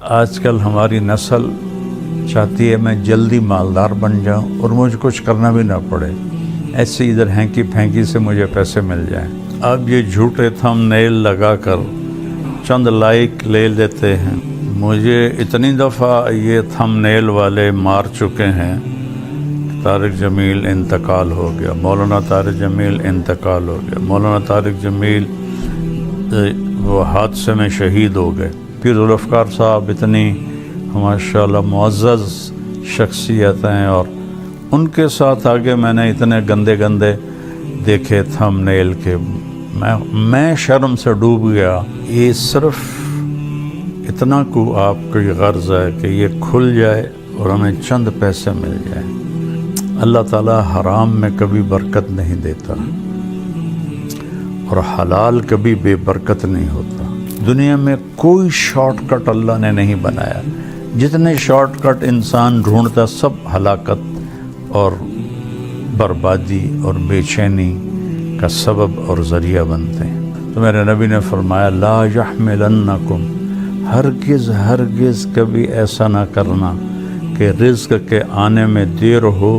آج کل ہماری نسل چاہتی ہے میں جلدی مالدار بن جاؤں اور مجھے کچھ کرنا بھی نہ پڑے، ایسے ادھر ہینکی پھینکی سے مجھے پیسے مل جائیں۔ اب یہ جھوٹے تھم نیل لگا کر چند لائک لے لیتے ہیں۔ مجھے اتنی دفعہ یہ تھم نیل والے مار چکے ہیں۔ طارق جمیل انتقال ہو گیا، مولانا طارق جمیل انتقال ہو گیا، مولانا طارق جمیل وہ حادثے میں شہید ہو گئے۔ پیر ذوالفقار صاحب اتنی ماشاءاللہ معزز شخصیت ہیں، اور ان کے ساتھ آگے میں نے اتنے گندے گندے دیکھے تھم نیل کے میں شرم سے ڈوب گیا۔ یہ صرف اتنا کو آپ کی غرض ہے کہ یہ کھل جائے اور ہمیں چند پیسے مل جائیں۔ اللہ تعالیٰ حرام میں کبھی برکت نہیں دیتا اور حلال کبھی بے برکت نہیں ہوتا۔ دنیا میں کوئی شارٹ کٹ اللہ نے نہیں بنایا۔ جتنے شارٹ کٹ انسان ڈھونڈتا سب ہلاکت اور بربادی اور بے چینی کا سبب اور ذریعہ بنتے ہیں۔ تو میرے نبی نے فرمایا لا یحملنکم، ہرگز ہرگز کبھی ایسا نہ کرنا کہ رزق کے آنے میں دیر ہو،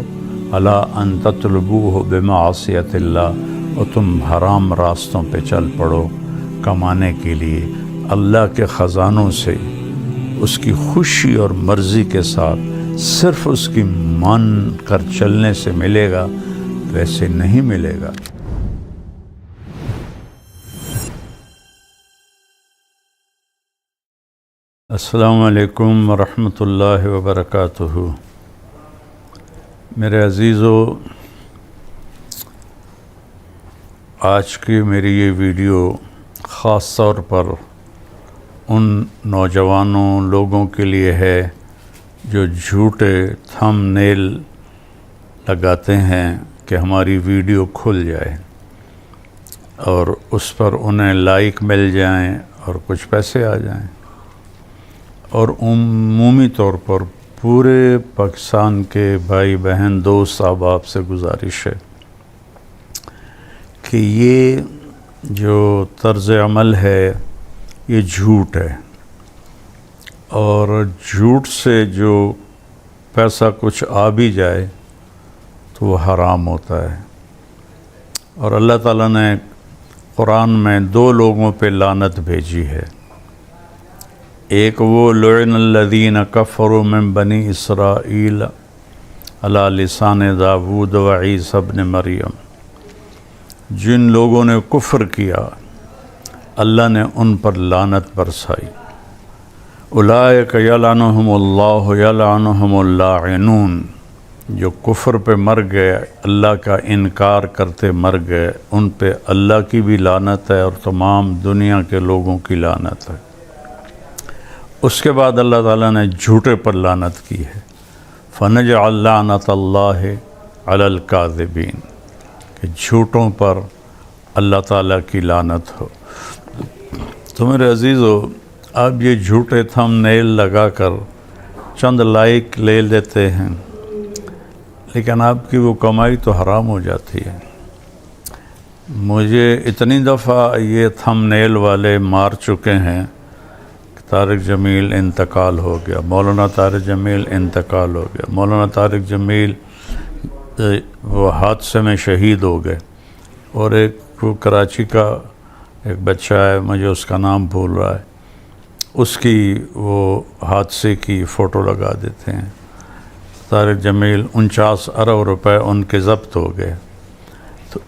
الا ان تطلبوہ بمعصیت اللہ، اور تم حرام راستوں پہ چل پڑو کمانے کے لیے۔ اللہ کے خزانوں سے اس کی خوشی اور مرضی کے ساتھ صرف اس کی مان کر چلنے سے ملے گا، ویسے نہیں ملے گا۔ السلام علیکم ورحمۃ اللہ وبرکاتہ۔ میرے عزیزو، آج کی میری یہ ویڈیو خاص طور پر ان نوجوانوں لوگوں کے لیے ہے جو جھوٹے تھم نیل لگاتے ہیں کہ ہماری ویڈیو کھل جائے اور اس پر انہیں لائک مل جائیں اور کچھ پیسے آ جائیں۔ اور عمومی طور پر پورے پاکستان کے بھائی بہن دوست احباب سے گزارش ہے کہ یہ جو طرز عمل ہے یہ جھوٹ ہے، اور جھوٹ سے جو پیسہ کچھ آ بھی جائے تو وہ حرام ہوتا ہے۔ اور اللہ تعالیٰ نے قرآن میں دو لوگوں پہ لعنت بھیجی ہے۔ ایک وہ لعن الذین کفروا من بنی اسرائیل علی لسان داود و عیسی ابن مریم، جن لوگوں نے کفر کیا اللہ نے ان پر لعنت برسائی۔ اولئک یلعنہم اللہ یلعنہم اللاعنون، جو کفر پہ مر گئے، اللہ کا انکار کرتے مر گئے، ان پہ اللہ کی بھی لعنت ہے اور تمام دنیا کے لوگوں کی لعنت ہے۔ اس کے بعد اللہ تعالیٰ نے جھوٹے پر لعنت کی ہے، فنجعل لعنت اللہ علی الکاذبین، کہ جھوٹوں پر اللہ تعالیٰ کی لعنت ہو۔ تو میرے عزیزو، اب یہ جھوٹے تھم نیل لگا کر چند لائک لے لیتے ہیں، لیکن آپ کی وہ کمائی تو حرام ہو جاتی ہے۔ مجھے اتنی دفعہ یہ تھم نیل والے مار چکے ہیں کہ طارق جمیل انتقال ہو گیا، مولانا طارق جمیل انتقال ہو گیا، مولانا طارق جمیل وہ حادثے میں شہید ہو گئے۔ اور ایک وہ کراچی کا ایک بچہ ہے، مجھے اس کا نام بھول رہا ہے، اس کی وہ حادثے کی فوٹو لگا دیتے ہیں۔ طارق جمیل 49 ارب روپے ان کے ضبط ہو گئے۔ تو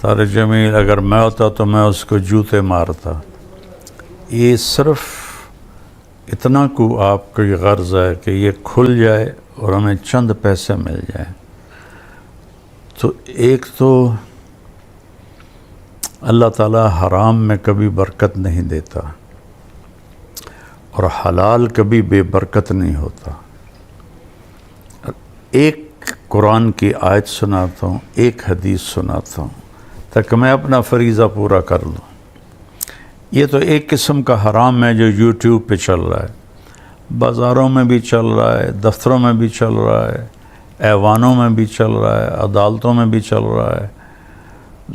طارق جمیل اگر میں ہوتا تو میں اس کو جوتے مارتا۔ یہ صرف اتنا کو آپ کی غرض ہے کہ یہ کھل جائے اور ہمیں چند پیسے مل جائیں۔ تو ایک تو اللہ تعالیٰ حرام میں کبھی برکت نہیں دیتا اور حلال کبھی بے برکت نہیں ہوتا۔ ایک قرآن کی آیت سناتا ہوں، ایک حدیث سناتا ہوں تاکہ میں اپنا فریضہ پورا کر لوں۔ یہ تو ایک قسم کا حرام ہے جو یوٹیوب پہ چل رہا ہے، بازاروں میں بھی چل رہا ہے، دفتروں میں بھی چل رہا ہے، ایوانوں میں بھی چل رہا ہے، عدالتوں میں بھی چل رہا ہے،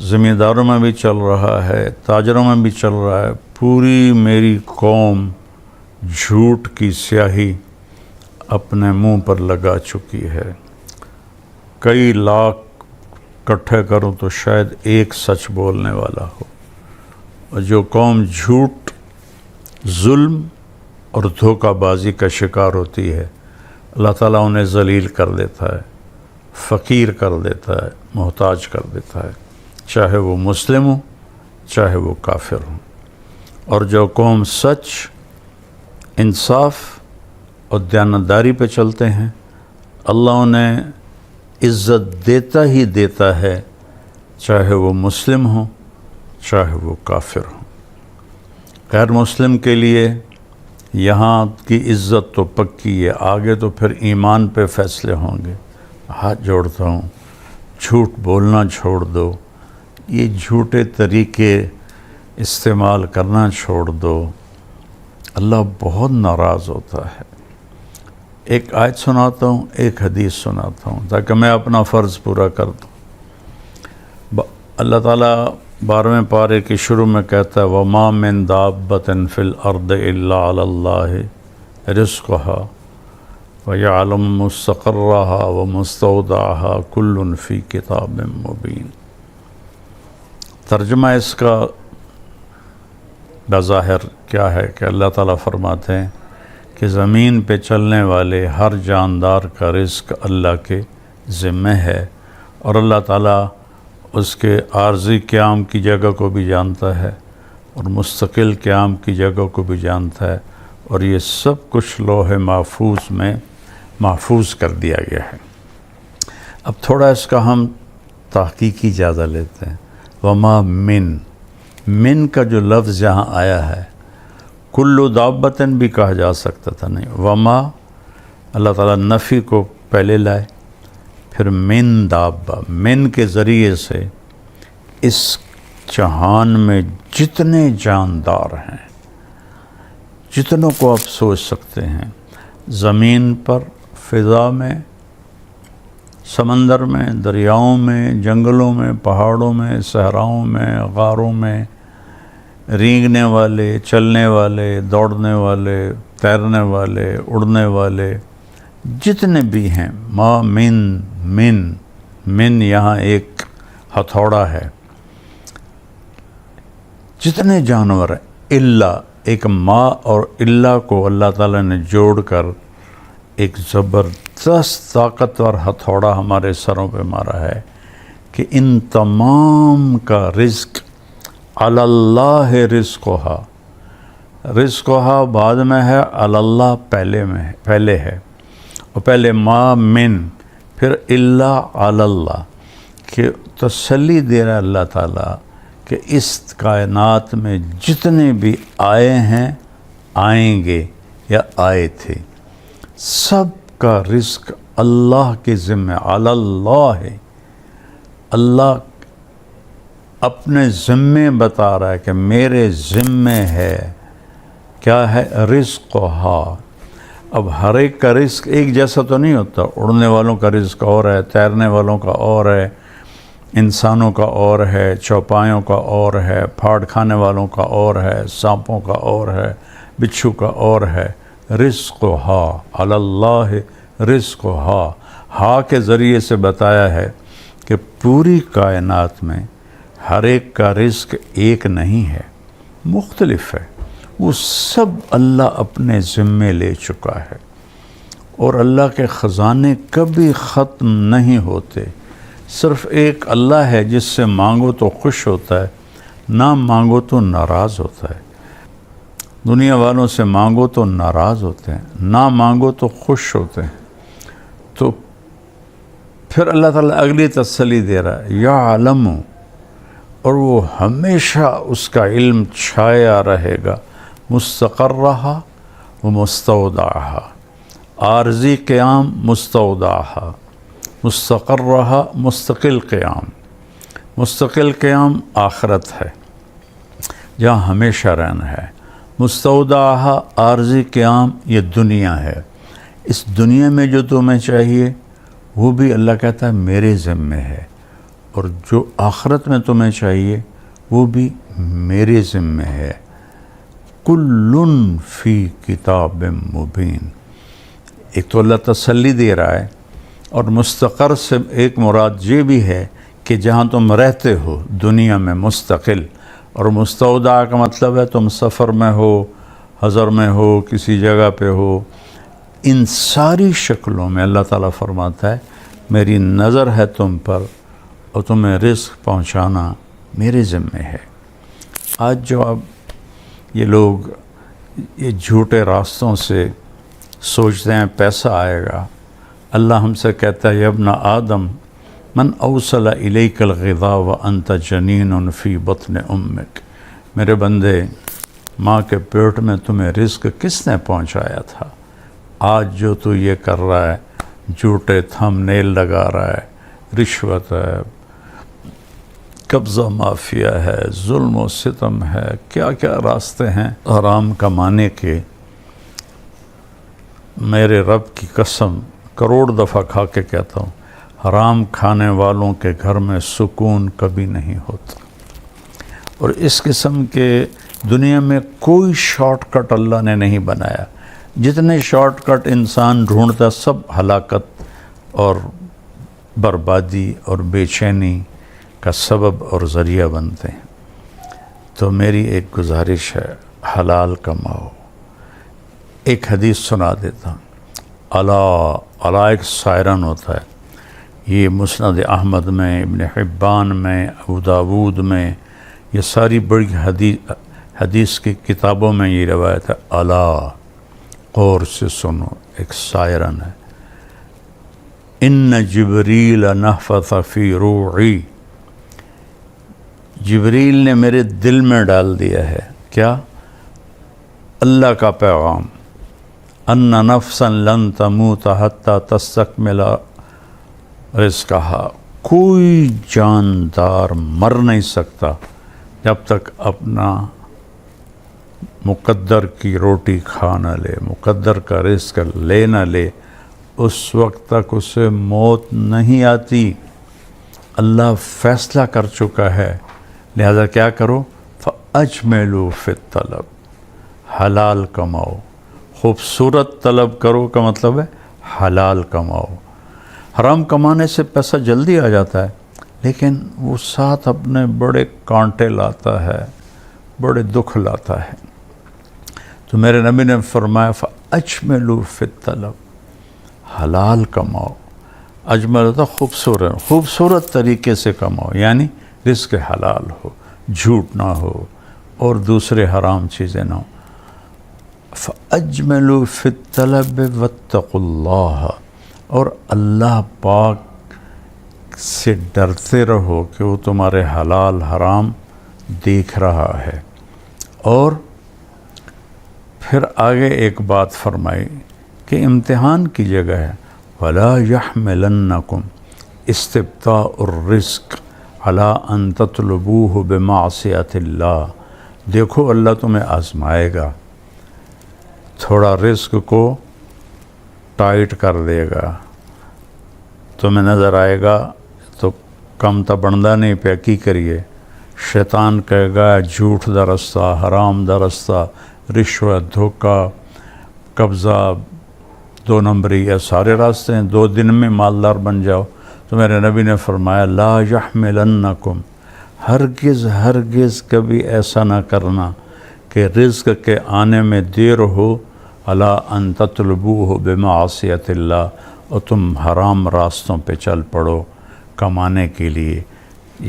زمینداروں میں بھی چل رہا ہے، تاجروں میں بھی چل رہا ہے۔ پوری میری قوم جھوٹ کی سیاہی اپنے منہ پر لگا چکی ہے۔ کئی لاکھ اکٹھے کروں تو شاید ایک سچ بولنے والا ہو، اور جو قوم جھوٹ، ظلم اور دھوکہ بازی کا شکار ہوتی ہے، اللہ تعالیٰ انہیں ذلیل کر دیتا ہے، فقیر کر دیتا ہے، محتاج کر دیتا ہے، چاہے وہ مسلم ہو چاہے وہ کافر ہوں۔ اور جو قوم سچ، انصاف اور دیانتداری پہ چلتے ہیں، اللہ انہیں عزت دیتا ہی دیتا ہے، چاہے وہ مسلم ہوں چاہے وہ کافر ہوں۔ غیر مسلم کے لیے یہاں کی عزت تو پکی ہے، آگے تو پھر ایمان پہ فیصلے ہوں گے۔ ہاتھ جوڑتا ہوں، جھوٹ بولنا چھوڑ دو، یہ جھوٹے طریقے استعمال کرنا چھوڑ دو، اللہ بہت ناراض ہوتا ہے۔ ایک آیت سناتا ہوں، ایک حدیث سناتا ہوں تاکہ میں اپنا فرض پورا کر دوں۔ اللہ تعالیٰ 12ویں پارے کے شروع میں کہتا ہے وَمَا مِن دَابَّةٍ فِي الْأَرْضِ إِلَّا عَلَى اللَّهِ رِزْقُهَا وَيَعْلَمُ مُسْتَقَرَّهَا وَمُسْتَوْدَعَهَا كُلٌّ فِي كِتَابٍ مُبِينٍ۔ ترجمہ اس کا بظاہر کیا ہے کہ اللہ تعالیٰ فرماتے ہیں کہ زمین پہ چلنے والے ہر جاندار کا رزق اللہ کے ذمہ ہے، اور اللہ تعالیٰ اس کے عارضی قیام کی جگہ کو بھی جانتا ہے اور مستقل قیام کی جگہ کو بھی جانتا ہے، اور یہ سب کچھ لوح محفوظ میں محفوظ کر دیا گیا ہے۔ اب تھوڑا اس کا ہم تحقیقی جائزہ لیتے ہیں۔ وما من کا جو لفظ یہاں آیا ہے، کلو دابتن بھی کہا جا سکتا تھا، نہیں، وما اللہ تعالیٰ نفی کو پہلے لائے، پھر من دابہ، من کے ذریعے سے اس جہان میں جتنے جاندار ہیں، جتنوں کو آپ سوچ سکتے ہیں، زمین پر، فضا میں، سمندر میں، دریاؤں میں، جنگلوں میں، پہاڑوں میں، صحراؤں میں، غاروں میں، رینگنے والے، چلنے والے، دوڑنے والے، تیرنے والے، اڑنے والے، جتنے بھی ہیں، ما من یہاں ایک ہتھوڑا ہے، جتنے جانور ہیں، الا، ایک ما اور الا کو اللہ تعالیٰ نے جوڑ کر ایک زبردست طاقتور ہتھوڑا ہمارے سروں پہ مارا ہے کہ ان تمام کا رزق علی اللہ رزقها بعد میں ہے، علی اللہ پہلے ہے، اور پہلے ما من، پھر الا علی اللہ، کہ تسلی دے رہا ہے اللہ تعالیٰ کہ اس کائنات میں جتنے بھی آئے ہیں، آئیں گے یا آئے تھے، سب کا رزق اللہ کے ذمہ، علی اللہ ہے۔ اللہ اپنے ذمے بتا رہا ہے کہ میرے ذمے ہے، کیا ہے؟ رزقھا۔ اب ہر ایک کا رزق ایک جیسا تو نہیں ہوتا، اڑنے والوں کا رزق اور ہے، تیرنے والوں کا اور ہے، انسانوں کا اور ہے، چوپایوں کا اور ہے، پھاڑ کھانے والوں کا اور ہے، سانپوں کا اور ہے، بچھو کا اور ہے۔ رزقھا، علی اللہ رزقھا، ہا کے ذریعے سے بتایا ہے کہ پوری کائنات میں ہر ایک کا رزق ایک نہیں ہے، مختلف ہے، وہ سب اللہ اپنے ذمے لے چکا ہے، اور اللہ کے خزانے کبھی ختم نہیں ہوتے۔ صرف ایک اللہ ہے جس سے مانگو تو خوش ہوتا ہے، نہ مانگو تو ناراض ہوتا ہے۔ دنیا والوں سے مانگو تو ناراض ہوتے ہیں، نہ مانگو تو خوش ہوتے ہیں۔ تو پھر اللہ تعالیٰ اگلی تسلی دے رہا ہے، یعلم، اور وہ ہمیشہ اس کا علم چھایا رہے گا، مستقرہا و مستودعہا، عارضی قیام، مستودعہا، مستقرہا مستقل قیام، مستقل قیام آخرت ہے جہاں ہمیشہ رہنا ہے، مستودعہا عارضی قیام یہ دنیا ہے، اس دنیا میں جو تمہیں چاہیے وہ بھی اللہ کہتا ہے میرے ذمہ ہے، اور جو آخرت میں تمہیں چاہیے وہ بھی میرے ذمہ ہے۔ کل فی کتاب مبین۔ ایک تو اللہ تسلی دے رہا ہے، اور مستقر سے ایک مراد یہ بھی ہے کہ جہاں تم رہتے ہو دنیا میں مستقل، اور مستودع کا مطلب ہے تم سفر میں ہو، حضر میں ہو، کسی جگہ پہ ہو، ان ساری شکلوں میں اللہ تعالیٰ فرماتا ہے میری نظر ہے تم پر، اور تمہیں رزق پہنچانا میرے ذمے ہے۔ آج جو اب یہ لوگ یہ جھوٹے راستوں سے سوچتے ہیں پیسہ آئے گا، اللہ ہم سے کہتا ہے یا ابن آدم من اوصل الیک الغذاء وانت جنین فی بطن امک، میرے بندے ماں کے پیٹ میں تمہیں رزق کس نے پہنچایا تھا؟ آج جو تو یہ کر رہا ہے، جھوٹے تھم نیل لگا رہا ہے، رشوت ہے، قبضہ مافیا ہے، ظلم و ستم ہے، کیا کیا راستے ہیں حرام کمانے کے، میرے رب کی قسم کروڑ دفعہ کھا کے کہتا ہوں حرام کھانے والوں کے گھر میں سکون کبھی نہیں ہوتا۔ اور اس قسم کے دنیا میں کوئی شارٹ کٹ اللہ نے نہیں بنایا، جتنے شارٹ کٹ انسان ڈھونڈتا سب ہلاکت اور بربادی اور بے چینی کا سبب اور ذریعہ بنتے ہیں۔ تو میری ایک گزارش ہے، حلال کماؤ۔ ایک حدیث سنا دیتا ہوں، الا ایک سائرن ہوتا ہے، یہ مسند احمد میں، ابن حبان میں، ابو داود میں، یہ ساری بڑی حدیث کی کتابوں میں یہ روایت ہے، الا غور سے سنو، ایک سائرن ہے، ان جبریل نفث فی روعی، جبریل نے میرے دل میں ڈال دیا ہے کیا؟ اللہ کا پیغام، ان نفسا لن تموت حتی تستکمل رزقہا، کوئی جاندار مر نہیں سکتا جب تک اپنا مقدر کی روٹی کھا نہ لے، مقدر کا رزق لے نہ لے، اس وقت تک اسے موت نہیں آتی۔ اللہ فیصلہ کر چکا ہے، لہذا کیا کرو؟ فَأَجْمِلُوا فِي الطَّلَب، حلال کماؤ، خوبصورت طلب کرو کا مطلب ہے حلال کماؤ۔ حرام کمانے سے پیسہ جلدی آ جاتا ہے، لیکن وہ ساتھ اپنے بڑے کانٹے لاتا ہے، بڑے دکھ لاتا ہے۔ تو میرے نبی نے فرمایا فَأَجْمِلُوا فِي الطَّلَب، حلال کماؤ۔ اجمل ہوتا خوبصورت طریقے سے کماؤ، یعنی رزق حلال ہو، جھوٹ نہ ہو اور دوسرے حرام چیزیں نہ ہو۔ فَأَجْمِلُوا فِي الطَّلَبِ وَاتَّقُوا اللَّهَ، اور اللہ پاک سے ڈرتے رہو کہ وہ تمہارے حلال حرام دیکھ رہا ہے۔ اور پھر آگے ایک بات فرمائی کہ امتحان کی جگہ ہے، وَلَا يَحْمِلَنَّكُمْ اسْتِبْطَاءُ الرِّزْقِ عَلَىٰ أَن تَطْلُبُوهُ بِمَعْصِيَةِ اللَّهِ، دیکھو اللہ تمہیں آزمائے گا، تھوڑا رزق کو ٹائٹ کر دے گا، تمہیں نظر آئے گا تو کم تا بندہ نہیں پہ کی کریے، شیطان کہے گا جھوٹ دا رستہ، حرام دا رستہ، رشوت، دھوکہ، قبضہ، 2 نمبری، یہ سارے راستے ہیں، 2 دن میں مالدار بن جاؤ۔ تو میرے نبی نے فرمایا لا یحملنکم، ہرگز کبھی ایسا نہ کرنا کہ رزق کے آنے میں دیر ہو، الا ان تطلبوہ بمعصیت اللہ، اور تم حرام راستوں پہ چل پڑو کمانے کے لیے۔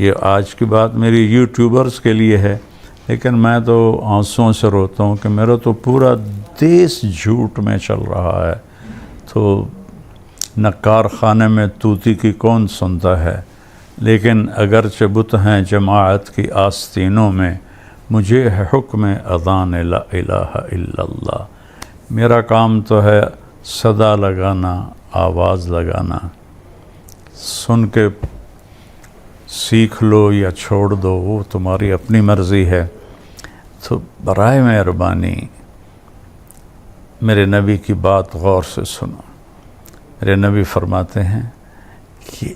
یہ آج کی بات میری یوٹیوبرز کے لیے ہے، لیکن میں تو آنسوؤں سے روتا ہوں کہ میرا تو پورا دیس جھوٹ میں چل رہا ہے، تو نہ کارخانے میں طوطی کی کون سنتا ہے، لیکن اگرچہ بت ہیں جماعت کی آستینوں میں، مجھے ہے حکم اذان لا الہ الا اللہ، میرا کام تو ہے صدا لگانا، آواز لگانا، سن کے سیکھ لو یا چھوڑ دو وہ تمہاری اپنی مرضی ہے۔ تو برائے مہربانی میرے نبی کی بات غور سے سنو۔ میرے نبی فرماتے ہیں کہ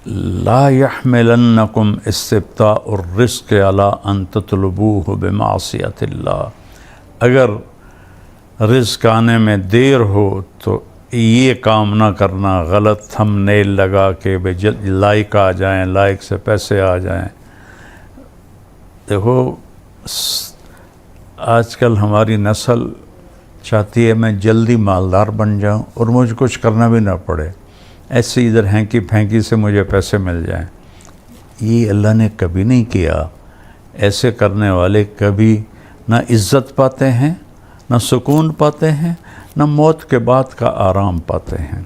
لا يحملنکم استبطاء الرزق علی ان تطلبوہ بمعصیت اللہ، اگر رزق آنے میں دیر ہو تو یہ کام نہ کرنا غلط تھم نیل لگا کے لائق آ جائیں، لائق سے پیسے آ جائیں۔ دیکھو آج کل ہماری نسل چاہتی ہے میں جلدی مالدار بن جاؤں اور مجھے کچھ کرنا بھی نہ پڑے، ایسے ادھر ہینکی پھینکی سے مجھے پیسے مل جائیں۔ یہ اللہ نے کبھی نہیں کیا۔ ایسے کرنے والے کبھی نہ عزت پاتے ہیں، نہ سکون پاتے ہیں، نہ موت کے بعد کا آرام پاتے ہیں۔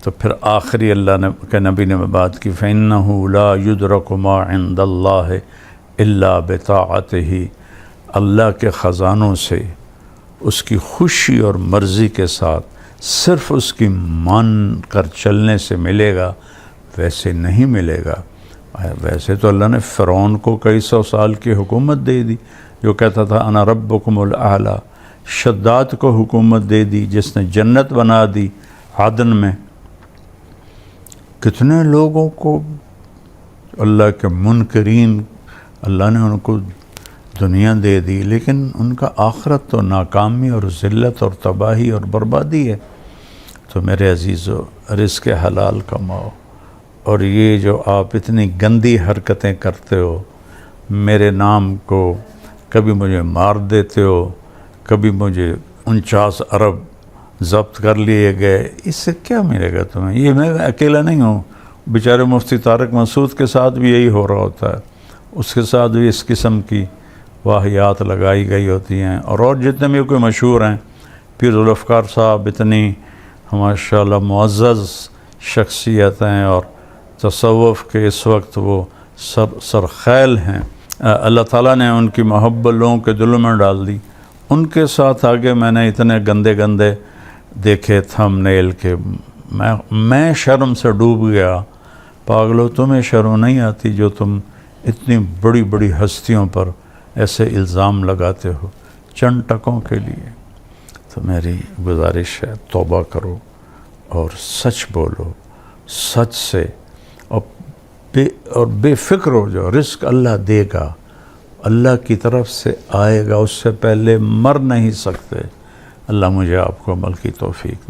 تو پھر آخری اللہ کے نبی نے بات کی فَإِنَّهُ لَا يُدْرَكُ مَا عِنْدَ اللَّهِ إِلَّا بِطَاعَتِهِ، اللہ کے خزانوں سے اس کی خوشی اور مرضی کے ساتھ صرف اس کی مان کر چلنے سے ملے گا، ویسے نہیں ملے گا۔ ویسے تو اللہ نے فرعون کو کئی سو سال کی حکومت دے دی، جو کہتا تھا انا ربکم الاعلی۔ شداد کو حکومت دے دی جس نے جنت بنا دی عدن میں۔ کتنے لوگوں کو اللہ کے منکرین اللہ نے ان کو دنیا دے دی، لیکن ان کا آخرت تو ناکامی اور ذلت اور تباہی اور بربادی ہے۔ تو میرے عزیزو، رزق حلال کماؤ، اور یہ جو آپ اتنی گندی حرکتیں کرتے ہو، میرے نام کو کبھی مجھے مار دیتے ہو، کبھی مجھے 49 ارب ضبط کر لیے گئے، اس سے کیا ملے گا تمہیں؟ یہ میں اکیلا نہیں ہوں، بیچارے مفتی طارق مسعود کے ساتھ بھی یہی ہو رہا ہوتا ہے، اس کے ساتھ بھی اس قسم کی واہیات لگائی گئی ہوتی ہیں، اور جتنے بھی کوئی مشہور ہیں، پیر ذوالفقار صاحب اتنی ماشاءاللہ معزز شخصیت ہیں اور تصوف کے اس وقت وہ سرخیل ہیں، اللہ تعالیٰ نے ان کی محبت لوگوں کے دلوں میں ڈال دی۔ ان کے ساتھ آگے میں نے اتنے گندے گندے دیکھے تھم نیل کے میں شرم سے ڈوب گیا۔ پاگلو، تمہیں شرم نہیں آتی جو تم اتنی بڑی بڑی ہستیوں پر ایسے الزام لگاتے ہو چند ٹکوں کے لیے؟ تو میری گزارش ہے توبہ کرو اور سچ بولو، سچ سے، اور بے فکر ہو جو رزق اللہ دے گا، اللہ کی طرف سے آئے گا، اس سے پہلے مر نہیں سکتے۔ اللہ مجھے آپ کو عمل کی توفیق